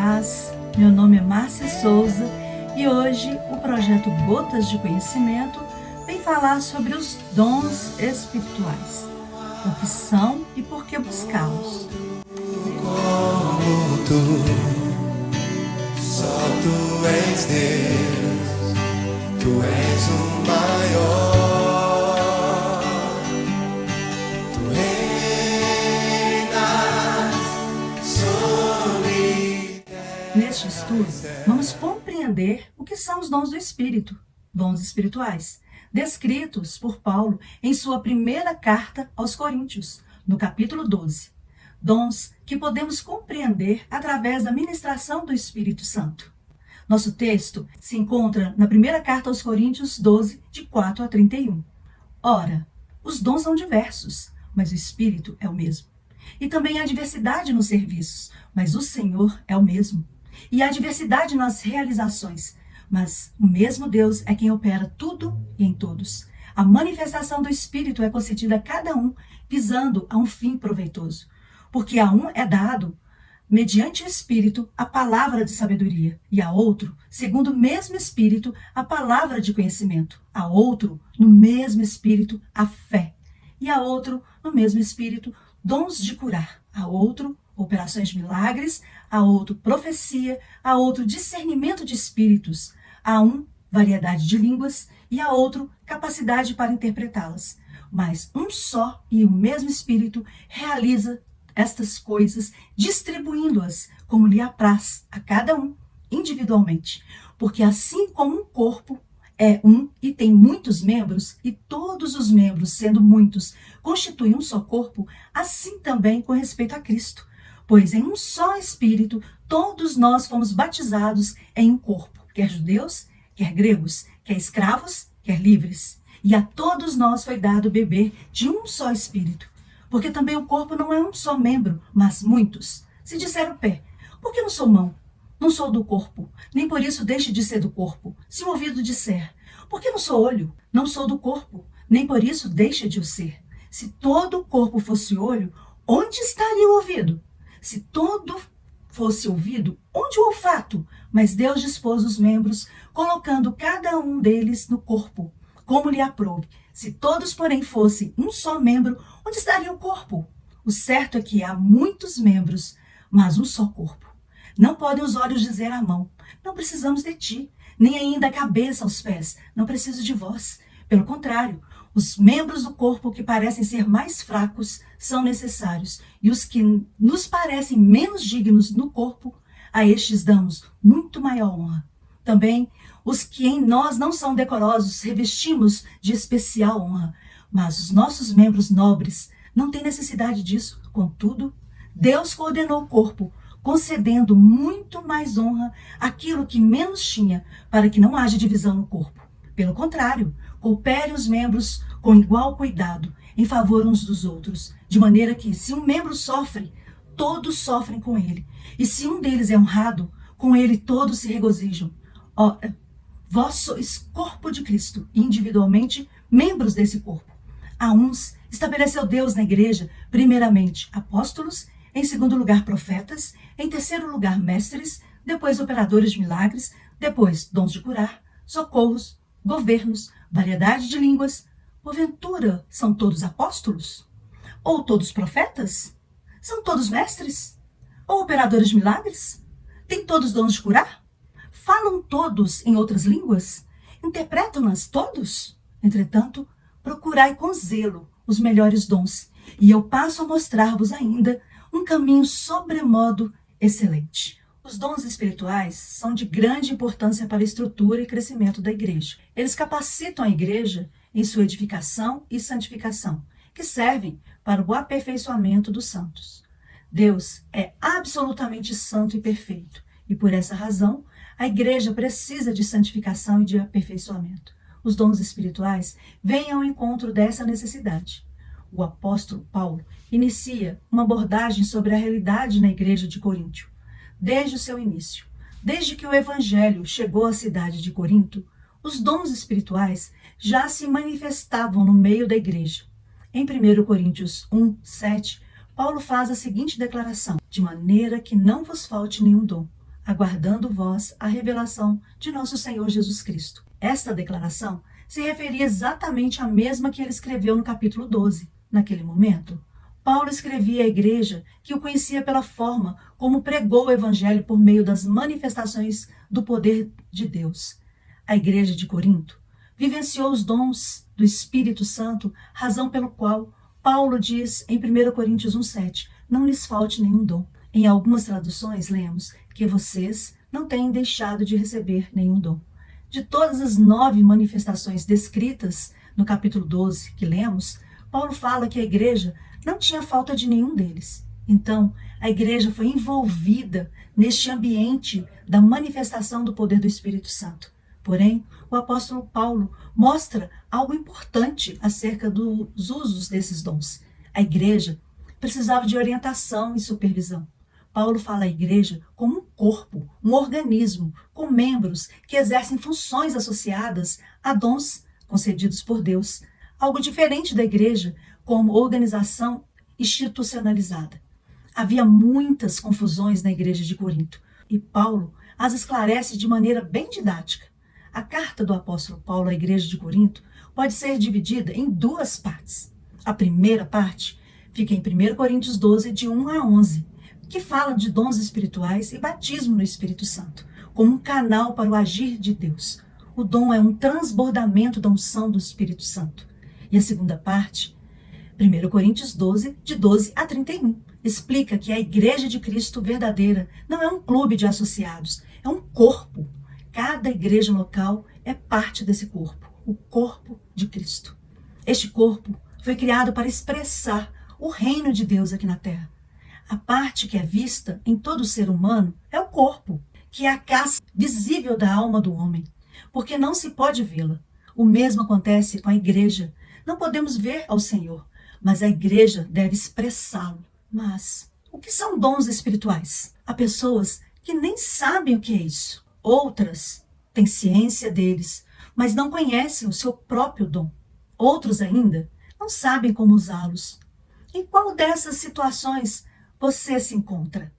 paz, meu nome é Márcia Souza e hoje o projeto Gotas de Conhecimento vem falar sobre os dons espirituais, o que são e por que buscá-los. Como tu, só tu és Deus, tu és o maior, tu reinas sobre. Neste estudo, vamos compreender o que são os dons do Espírito, dons espirituais, descritos por Paulo em sua primeira carta aos Coríntios, no capítulo 12. Dons que podemos compreender através da ministração do Espírito Santo. Nosso texto se encontra na primeira carta aos Coríntios 12, de 4 a 31. Ora, os dons são diversos, mas o Espírito é o mesmo. E também há diversidade nos serviços, mas o Senhor é o mesmo. E há diversidade nas realizações, mas o mesmo Deus é quem opera tudo e em todos. A manifestação do Espírito é concedida a cada um, visando a um fim proveitoso. Porque a um é dado, mediante o Espírito, a palavra de sabedoria, e a outro, segundo o mesmo Espírito, a palavra de conhecimento, a outro, no mesmo Espírito, a fé, e a outro, no mesmo Espírito, dons de curar, a outro, operações de milagres, a outro, profecia, a outro, discernimento de espíritos, a um, variedade de línguas, e a outro, capacidade para interpretá-las. Mas um só e o mesmo Espírito realiza estas coisas, distribuindo-as como lhe apraz a cada um individualmente. Porque assim como um corpo é um e tem muitos membros, e todos os membros, sendo muitos, constituem um só corpo, assim também com respeito a Cristo. Pois em um só Espírito, todos nós fomos batizados em um corpo, quer judeus, quer gregos, quer escravos, quer livres. E a todos nós foi dado beber de um só Espírito. Porque também o corpo não é um só membro, mas muitos. Se disser o pé, por que não sou mão? Não sou do corpo, nem por isso deixe de ser do corpo. Se o ouvido disser, por que não sou olho? Não sou do corpo, nem por isso deixe de o ser. Se todo o corpo fosse olho, onde estaria o ouvido? Se todo fosse ouvido, onde o olfato? Mas Deus dispôs os membros, colocando cada um deles no corpo, como lhe aprouve. Se todos, porém, fossem um só membro, onde estaria o corpo? O certo é que há muitos membros, mas um só corpo. Não podem os olhos dizer à mão, não precisamos de ti, nem ainda a cabeça aos pés, não preciso de vós. Pelo contrário, os membros do corpo que parecem ser mais fracos são necessários, e os que nos parecem menos dignos no corpo, a estes damos muito maior honra. Também os que em nós não são decorosos revestimos de especial honra, mas os nossos membros nobres não têm necessidade disso. Contudo, Deus coordenou o corpo, concedendo muito mais honra àquilo que menos tinha, para que não haja divisão no corpo. Pelo contrário, coopere os membros com igual cuidado, em favor uns dos outros, de maneira que, se um membro sofre, todos sofrem com ele, e se um deles é honrado, com ele todos se regozijam. Ora, vós sois corpo de Cristo, e individualmente membros desse corpo. A uns estabeleceu Deus na igreja, primeiramente apóstolos, em segundo lugar profetas, em terceiro lugar mestres, depois operadores de milagres, depois dons de curar, socorros, governos, variedade de línguas. Porventura, são todos apóstolos? Ou todos profetas? São todos mestres? Ou operadores de milagres? Têm todos dons de curar? Falam todos em outras línguas? Interpretam-nas todos? Entretanto, procurai com zelo os melhores dons, e eu passo a mostrar-vos ainda um caminho sobremodo excelente. Os dons espirituais são de grande importância para a estrutura e crescimento da igreja. Eles capacitam a igreja em sua edificação e santificação, que servem para o aperfeiçoamento dos santos. Deus é absolutamente santo e perfeito, e por essa razão, a igreja precisa de santificação e de aperfeiçoamento. Os dons espirituais vêm ao encontro dessa necessidade. O apóstolo Paulo inicia uma abordagem sobre a realidade na igreja de Coríntio. Desde o seu início, desde que o evangelho chegou à cidade de Corinto, os dons espirituais já se manifestavam no meio da igreja. Em 1 Coríntios 1, 7, Paulo faz a seguinte declaração: de maneira que não vos falte nenhum dom, aguardando vós a revelação de nosso Senhor Jesus Cristo. Esta declaração se referia exatamente à mesma que ele escreveu no capítulo 12. Naquele momento, Paulo escrevia à igreja que o conhecia pela forma como pregou o evangelho por meio das manifestações do poder de Deus. A igreja de Corinto vivenciou os dons do Espírito Santo, razão pelo qual Paulo diz em 1 Coríntios 1,7, não lhes falte nenhum dom. Em algumas traduções lemos que vocês não têm deixado de receber nenhum dom. De todas as 9 manifestações descritas no capítulo 12 que lemos, Paulo fala que a igreja não tinha falta de nenhum deles. Então, a igreja foi envolvida neste ambiente da manifestação do poder do Espírito Santo. Porém, o apóstolo Paulo mostra algo importante acerca dos usos desses dons. A igreja precisava de orientação e supervisão. Paulo fala a igreja como um corpo, um organismo, com membros que exercem funções associadas a dons concedidos por Deus. Algo diferente da igreja como organização institucionalizada. Havia muitas confusões na igreja de Corinto e Paulo as esclarece de maneira bem didática. A carta do apóstolo Paulo à igreja de Corinto pode ser dividida em 2 partes. A primeira parte fica em 1 Coríntios 12, de 1 a 11, que fala de dons espirituais e batismo no Espírito Santo, como um canal para o agir de Deus. O dom é um transbordamento da unção do Espírito Santo. E a segunda parte, 1 Coríntios 12, de 12 a 31, explica que a igreja de Cristo verdadeira não é um clube de associados, é um corpo. Cada igreja local é parte desse corpo, o corpo de Cristo. Este corpo foi criado para expressar o reino de Deus aqui na terra. A parte que é vista em todo ser humano é o corpo, que é a casca visível da alma do homem, porque não se pode vê-la. O mesmo acontece com a igreja. Não podemos ver ao Senhor, mas a igreja deve expressá-lo. Mas o que são dons espirituais? Há pessoas que nem sabem o que é isso. Outras têm ciência deles, mas não conhecem o seu próprio dom. Outros ainda não sabem como usá-los. Em qual dessas situações você se encontra?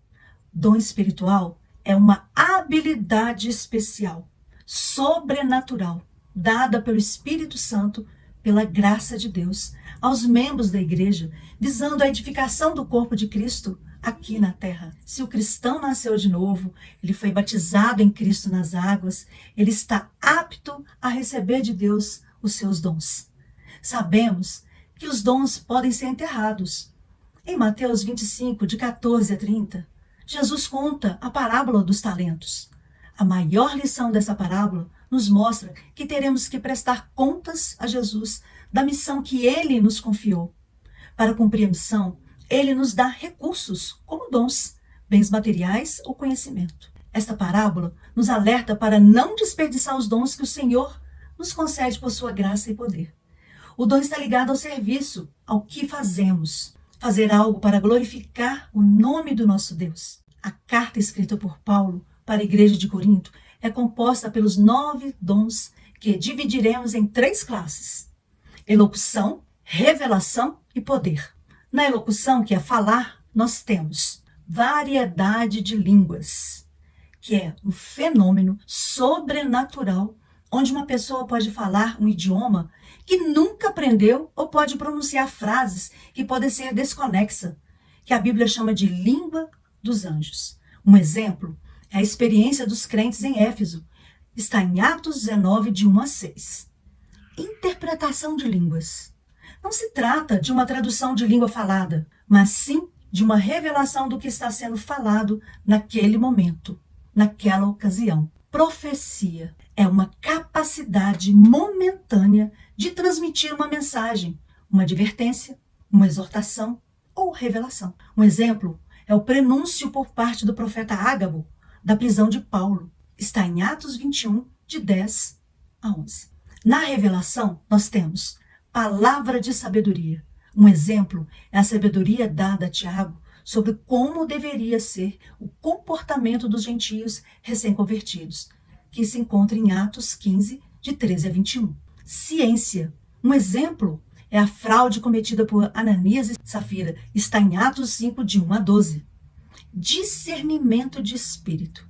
Dom espiritual é uma habilidade especial, sobrenatural, dada pelo Espírito Santo, pela graça de Deus, aos membros da igreja, visando a edificação do corpo de Cristo aqui na terra. Se o cristão nasceu de novo, ele foi batizado em Cristo nas águas, ele está apto a receber de Deus os seus dons. Sabemos que os dons podem ser enterrados. Em Mateus 25, de 14 a 30, Jesus conta a parábola dos talentos. A maior lição dessa parábola nos mostra que teremos que prestar contas a Jesus da missão que ele nos confiou. Para cumprir a missão, ele nos dá recursos, como dons, bens materiais ou conhecimento. Esta parábola nos alerta para não desperdiçar os dons que o Senhor nos concede por sua graça e poder. O dom está ligado ao serviço, ao que fazemos. Fazer algo para glorificar o nome do nosso Deus. A carta escrita por Paulo para a igreja de Corinto é composta pelos 9 dons que dividiremos em 3 classes: elocução, revelação e poder. Na elocução, que é falar, nós temos variedade de línguas, que é um fenômeno sobrenatural, onde uma pessoa pode falar um idioma que nunca aprendeu ou pode pronunciar frases que podem ser desconexas, que a Bíblia chama de língua dos anjos. Um exemplo é a experiência dos crentes em Éfeso. Está em Atos 19, de 1 a 6. Interpretação de línguas. Não se trata de uma tradução de língua falada, mas sim de uma revelação do que está sendo falado naquele momento, naquela ocasião. Profecia é uma capacidade momentânea de transmitir uma mensagem, uma advertência, uma exortação ou revelação. Um exemplo é o prenúncio por parte do profeta Ágabo da prisão de Paulo. Está em Atos 21, de 10 a 11. Na revelação, nós temos palavra de sabedoria. Um exemplo é a sabedoria dada a Tiago sobre como deveria ser o comportamento dos gentios recém-convertidos, que se encontra em Atos 15, de 13 a 21. Ciência. Um exemplo é a fraude cometida por Ananias e Safira. Está em Atos 5, de 1 a 12. Discernimento de espírito.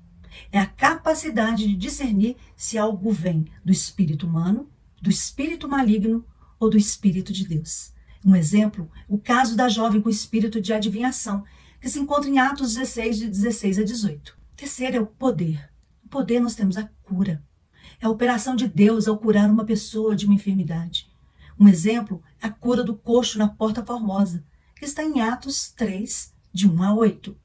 é a capacidade de discernir se algo vem do espírito humano, do espírito maligno ou do espírito de Deus. Um exemplo, o caso da jovem com espírito de adivinhação, que se encontra em Atos 16, de 16 a 18. Terceiro é o poder. No poder nós temos a cura. É a operação de Deus ao curar uma pessoa de uma enfermidade. Um exemplo é a cura do coxo na Porta Formosa, que está em Atos 3, de 1 a 8.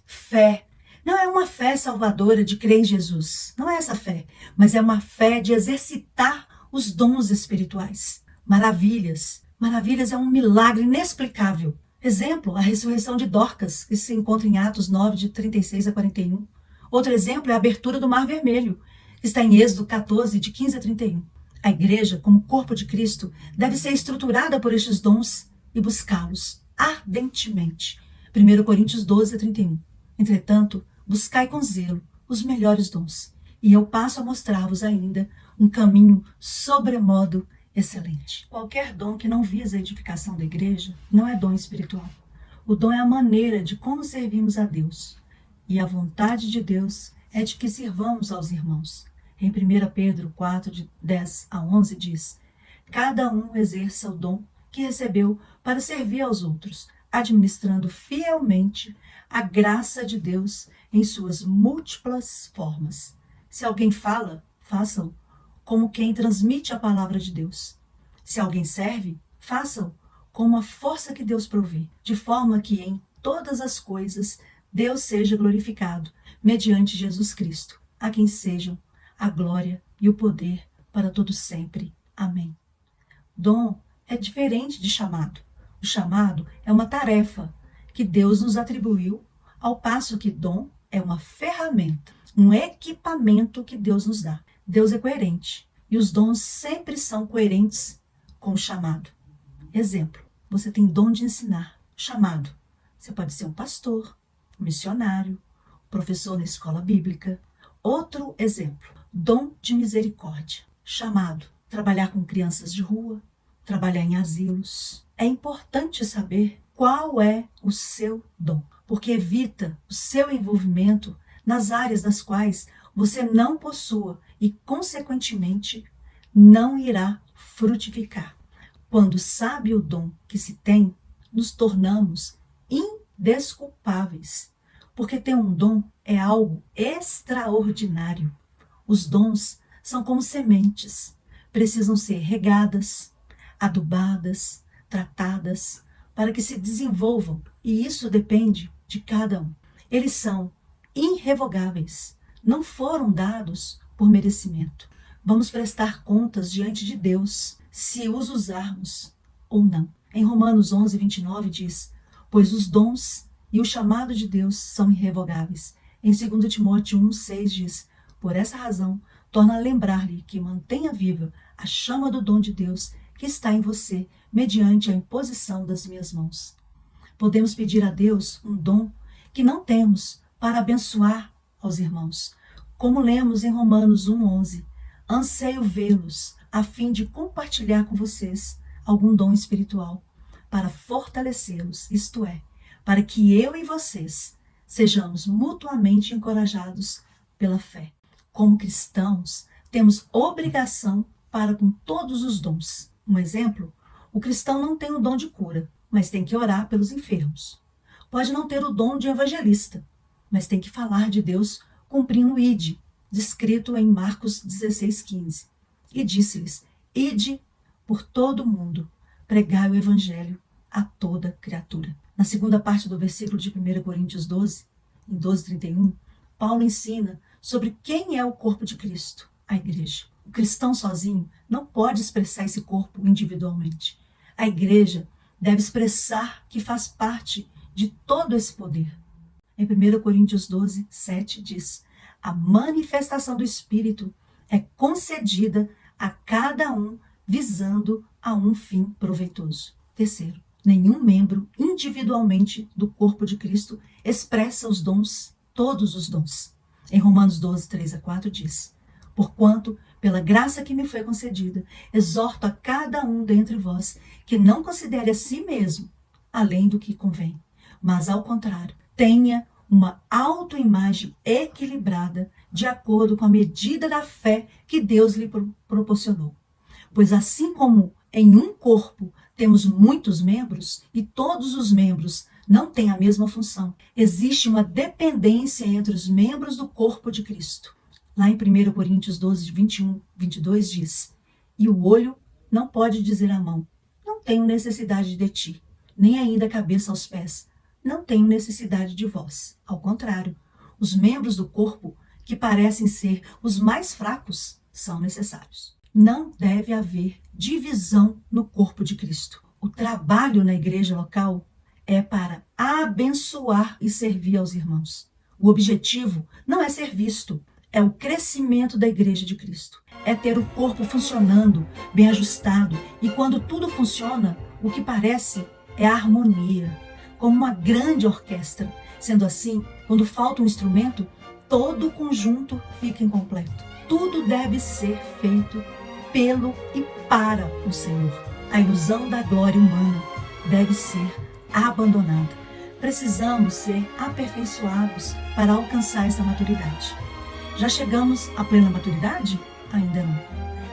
Fé. Não é uma fé salvadora de crer em Jesus. Não é essa fé. Mas é uma fé de exercitar os dons espirituais. Maravilhas. Maravilhas é um milagre inexplicável. Exemplo, a ressurreição de Dorcas, que se encontra em Atos 9, de 36 a 41. Outro exemplo é a abertura do Mar Vermelho, que está em Êxodo 14, de 15 a 31. A igreja, como corpo de Cristo, deve ser estruturada por estes dons e buscá-los ardentemente. 1 Coríntios 12, a 31. Entretanto, buscai com zelo os melhores dons, e eu passo a mostrar-vos ainda um caminho sobremodo excelente. Qualquer dom que não visa a edificação da igreja não é dom espiritual. O dom é a maneira de como servimos a Deus. E a vontade de Deus é de que sirvamos aos irmãos. Em 1 Pedro 4, de 10 a 11 diz: cada um exerça o dom que recebeu para servir aos outros, administrando fielmente a graça de Deus em suas múltiplas formas. Se alguém fala, faça-o como quem transmite a palavra de Deus. Se alguém serve, faça-o com a força que Deus provê, de forma que em todas as coisas Deus seja glorificado, mediante Jesus Cristo, a quem sejam a glória e o poder para todo sempre. Amém. Dom é diferente de chamado. O chamado é uma tarefa que Deus nos atribuiu, ao passo que dom é uma ferramenta, um equipamento que Deus nos dá. Deus é coerente e os dons sempre são coerentes com o chamado. Exemplo, você tem dom de ensinar. Chamado, você pode ser um pastor, um missionário, professor na escola bíblica. Outro exemplo, dom de misericórdia. Chamado, trabalhar com crianças de rua, trabalhar em asilos. É importante saber qual é o seu dom, porque evita o seu envolvimento nas áreas das quais você não possua e, consequentemente, não irá frutificar. Quando sabe o dom que se tem, nos tornamos indesculpáveis, porque ter um dom é algo extraordinário. Os dons são como sementes, precisam ser regadas, adubadas, tratadas, para que se desenvolvam, e isso depende de cada um. Eles são irrevogáveis, não foram dados por merecimento. Vamos prestar contas diante de Deus se os usarmos ou não. Em Romanos 11, 29 diz: pois os dons e o chamado de Deus são irrevogáveis. Em 2 Timóteo 1, 6 diz: por essa razão, torna a lembrar-lhe que mantenha viva a chama do dom de Deus que está em você, mediante a imposição das minhas mãos. Podemos pedir a Deus um dom que não temos para abençoar aos irmãos. Como lemos em Romanos 1:11, anseio vê-los a fim de compartilhar com vocês algum dom espiritual, para fortalecê-los, isto é, para que eu e vocês sejamos mutuamente encorajados pela fé. Como cristãos, temos obrigação para com todos os dons. Um exemplo, o cristão não tem o dom de cura, mas tem que orar pelos enfermos. Pode não ter o dom de evangelista, mas tem que falar de Deus cumprindo o ide, descrito em Marcos 16:15. E disse-lhes: ide por todo o mundo, pregai o evangelho a toda criatura. Na segunda parte do versículo de 1 Coríntios 12, em 12:31, Paulo ensina sobre quem é o corpo de Cristo, a igreja. O cristão sozinho não pode expressar esse corpo individualmente. A igreja deve expressar que faz parte de todo esse poder. Em 1 Coríntios 12, 7 diz: a manifestação do Espírito é concedida a cada um visando a um fim proveitoso. Terceiro, nenhum membro individualmente do corpo de Cristo expressa os dons, todos os dons. Em Romanos 12, 3 a 4 diz: porquanto, pela graça que me foi concedida, exorto a cada um dentre vós que não considere a si mesmo além do que convém, mas, ao contrário, tenha uma autoimagem equilibrada de acordo com a medida da fé que Deus lhe proporcionou. Pois assim como em um corpo temos muitos membros e todos os membros não têm a mesma função, existe uma dependência entre os membros do corpo de Cristo. Lá em 1 Coríntios 12, 21, 22 diz: e o olho não pode dizer à mão, não tenho necessidade de ti, nem ainda a cabeça aos pés, não tenho necessidade de vós. Ao contrário, os membros do corpo, que parecem ser os mais fracos, são necessários. Não deve haver divisão no corpo de Cristo. O trabalho na igreja local é para abençoar e servir aos irmãos. O objetivo não é ser visto, é o crescimento da igreja de Cristo. É ter o corpo funcionando, bem ajustado, e quando tudo funciona, o que parece é a harmonia, como uma grande orquestra. Sendo assim, quando falta um instrumento, todo o conjunto fica incompleto. Tudo deve ser feito pelo e para o Senhor. A ilusão da glória humana deve ser abandonada. Precisamos ser aperfeiçoados para alcançar essa maturidade. Já chegamos à plena maturidade? Ainda não.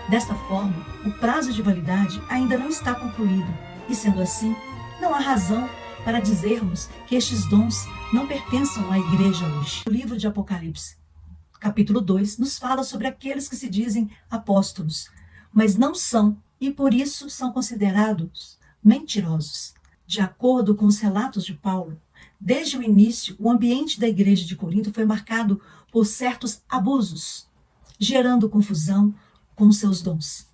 Desta forma, o prazo de validade ainda não está concluído. E sendo assim, não há razão para dizermos que estes dons não pertençam à igreja hoje. O livro de Apocalipse, capítulo 2, nos fala sobre aqueles que se dizem apóstolos, mas não são, e por isso são considerados mentirosos. De acordo com os relatos de Paulo, desde o início, o ambiente da igreja de Corinto foi marcado por certos abusos, gerando confusão com seus dons.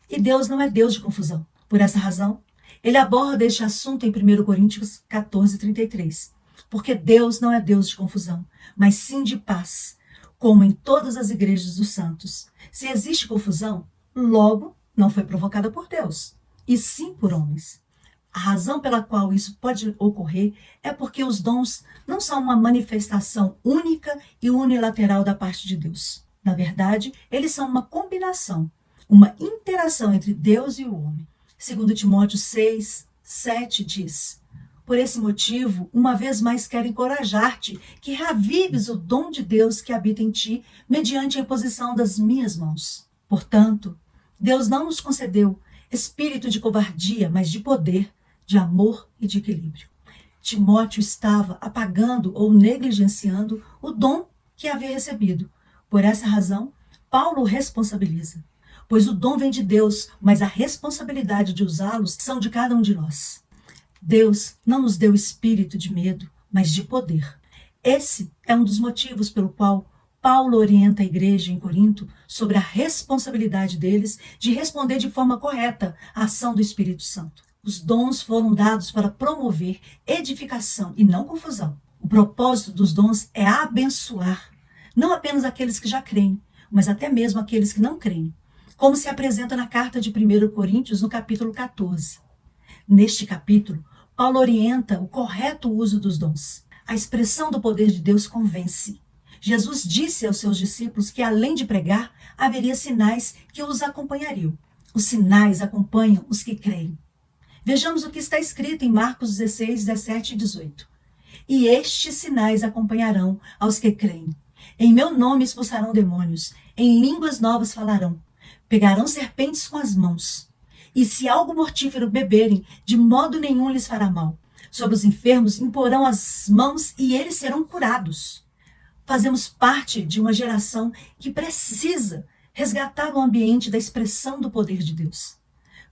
E Deus não é Deus de confusão. Por essa razão, ele aborda este assunto em 1 Coríntios 14, 33. Porque Deus não é Deus de confusão, mas sim de paz, como em todas as igrejas dos santos. Se existe confusão, logo não foi provocada por Deus, e sim por homens. A razão pela qual isso pode ocorrer é porque os dons não são uma manifestação única e unilateral da parte de Deus. Na verdade, eles são uma combinação, uma interação entre Deus e o homem. 2 Timóteo 6, 7 diz: por esse motivo, uma vez mais quero encorajar-te que reavives o dom de Deus que habita em ti mediante a imposição das minhas mãos. Portanto, Deus não nos concedeu espírito de covardia, mas de poder, de amor e de equilíbrio. Timóteo estava apagando ou negligenciando o dom que havia recebido. Por essa razão, Paulo o responsabiliza, pois o dom vem de Deus, mas a responsabilidade de usá-los são de cada um de nós. Deus não nos deu espírito de medo, mas de poder. Esse é um dos motivos pelo qual Paulo orienta a igreja em Corinto sobre a responsabilidade deles de responder de forma correta à ação do Espírito Santo. Os dons foram dados para promover edificação e não confusão. O propósito dos dons é abençoar, não apenas aqueles que já creem, mas até mesmo aqueles que não creem, como se apresenta na carta de 1 Coríntios, no capítulo 14. Neste capítulo, Paulo orienta o correto uso dos dons. A expressão do poder de Deus convence. Jesus disse aos seus discípulos que, além de pregar, haveria sinais que os acompanhariam. Os sinais acompanham os que creem. Vejamos o que está escrito em Marcos 16, 17 e 18. E estes sinais acompanharão aos que creem. Em meu nome expulsarão demônios, em línguas novas falarão, pegarão serpentes com as mãos. E se algo mortífero beberem, de modo nenhum lhes fará mal. Sobre os enfermos imporão as mãos e eles serão curados. Fazemos parte de uma geração que precisa resgatar o ambiente da expressão do poder de Deus.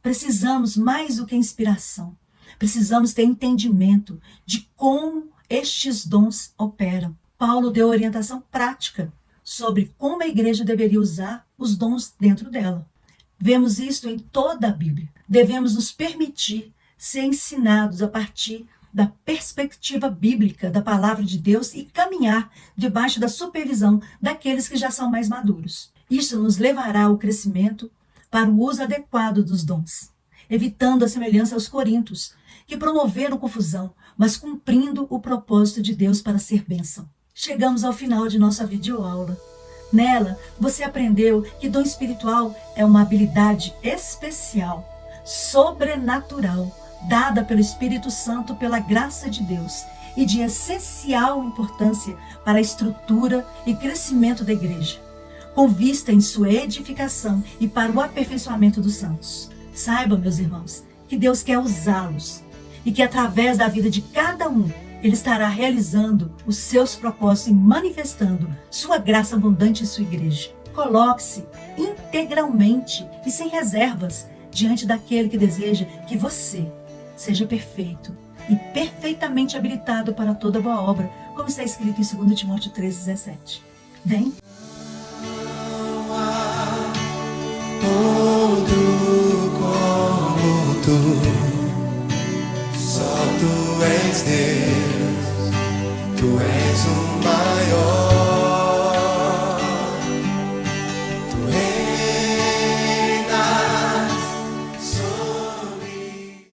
Precisamos mais do que inspiração. Precisamos ter entendimento de como estes dons operam. Paulo deu orientação prática sobre como a igreja deveria usar os dons dentro dela. Vemos isto em toda a Bíblia. Devemos nos permitir ser ensinados a partir da perspectiva bíblica da palavra de Deus e caminhar debaixo da supervisão daqueles que já são mais maduros. Isso nos levará ao crescimento para o uso adequado dos dons, evitando a semelhança aos coríntios, que promoveram confusão, mas cumprindo o propósito de Deus para ser bênção. Chegamos ao final de nossa videoaula. Nela, você aprendeu que dom espiritual é uma habilidade especial, sobrenatural, dada pelo Espírito Santo pela graça de Deus e de essencial importância para a estrutura e crescimento da igreja, com vista em sua edificação e para o aperfeiçoamento dos santos. Saibam, meus irmãos, que Deus quer usá-los e que através da vida de cada um, Ele estará realizando os seus propósitos e manifestando sua graça abundante em sua igreja. Coloque-se integralmente e sem reservas diante daquele que deseja que você seja perfeito e perfeitamente habilitado para toda boa obra, como está escrito em 2 Timóteo 3,17. Vem!